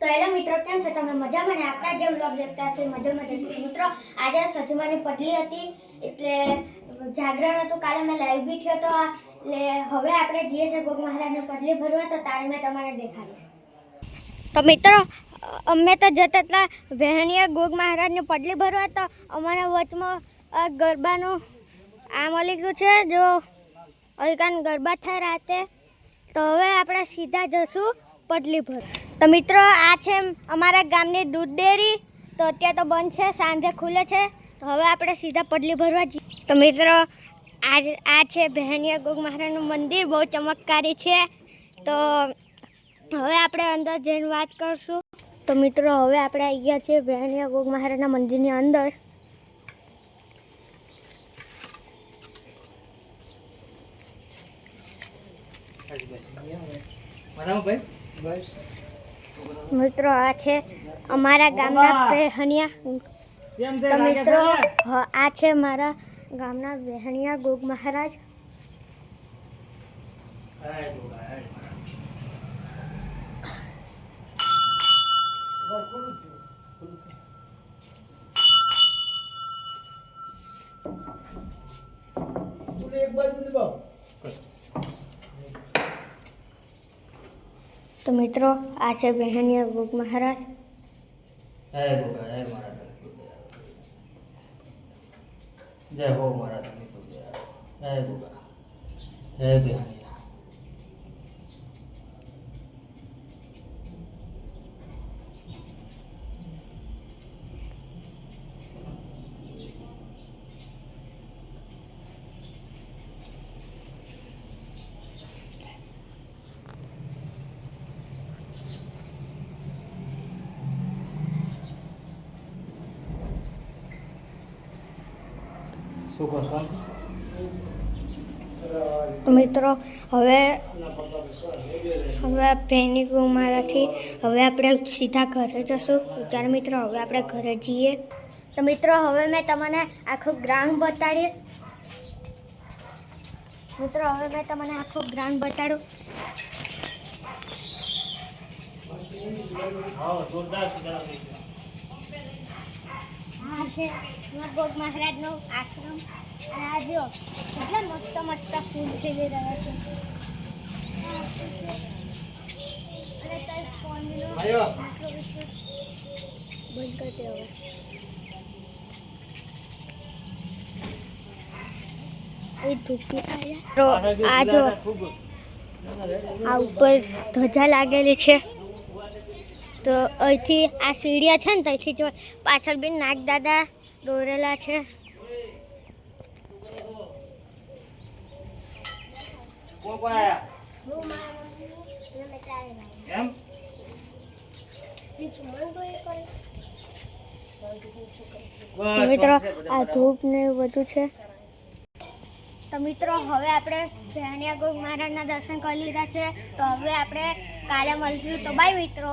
Hello મિત્રો, કેમ છો તમે? મજામાં ને? આપણા જે વ્લોગ દેખતા હશે મજામાં જશે. મિત્રો આજે સતીમાની પટલી હતી એટલે જાગરણ હતું. કાલે મેં લાઈવ બી થયો તો એટલે હવે આપણે જઈએ છીએ ગોગ મહારાજને પટલી ભરવા, તો તારે મેં તમને દેખાડીશ. તો મિત્રો અમે તો જતા હતા વહેણીયા ગોગ મહારાજને પટલી ભરવા, તો અમારા વચમાં ગરબાનું આ મળી ગયું છે. જો અહીંકાન ગરબા થાય રાતે, તો હવે આપણે સીધા જશું પટલી ભર. તો મિત્રો આ છે અમારા ગામની દૂધ ડેરી. તો અત્યારે તો બંધ છે, સાંજે ખુલે છે. તો હવે આપણે સીધા પટલી ભરવા જઈએ. તો મિત્રો આ છે વહેણીયા ગોગ મહારાજનું મંદિર, બહુ ચમત્કારી છે. તો હવે આપણે અંદર જઈને વાત કરશું. તો મિત્રો હવે આપણે આવી ગયા છીએ વહેણીયા ગોગ મહારાજના મંદિરની અંદર. મિત્રો આ છે અમારા ગામના વહેણીયા. તો મિત્રો આ છે મારા ગામના વહેણીયા ગોગ મહારાજ. તો મિત્રો આ છે વહેણીયા ગોગ મહારાજ. જય હો મહારાજ, જય ગોગા, જય બહેનિયા. મિત્રો હવે વહેણી ગોગ મહારાજથી હવે આપણે સીધા ઘરે જશું. ચાલો મિત્રો હવે આપણે ઘરે જઈએ. તો મિત્રો હવે મેં તમને આખું ગ્રાઉન્ડ બતાડીશ. મિત્રો હવે મેં તમને આખું ગ્રાઉન્ડ બતાડું. આ છે ગોગ મહારાજનો આશ્રમ. અને આ જો કેટલા મસ્ત મસ્ત ફૂલ ખીલી રહ્યા છે. અને તો ફોનનો બંધ કરते હવે. એ ધૂપી આ જો આ ઉપર ધજા લાગેલી છે. તો અહીંથી આ સીડિયા છે ને, ત્યાંથી જો પાછળ બી નાગ દાદા દોરેલા છે. મિત્રો આ ધૂપ ને એવું બધું છે. તો મિત્રો હવે આપણે વહેણીયા ગોગ મહારાજના દર્શન કરી લીધા છે. તો હવે આપણે કાલે મળશું. તો બાય મિત્રો.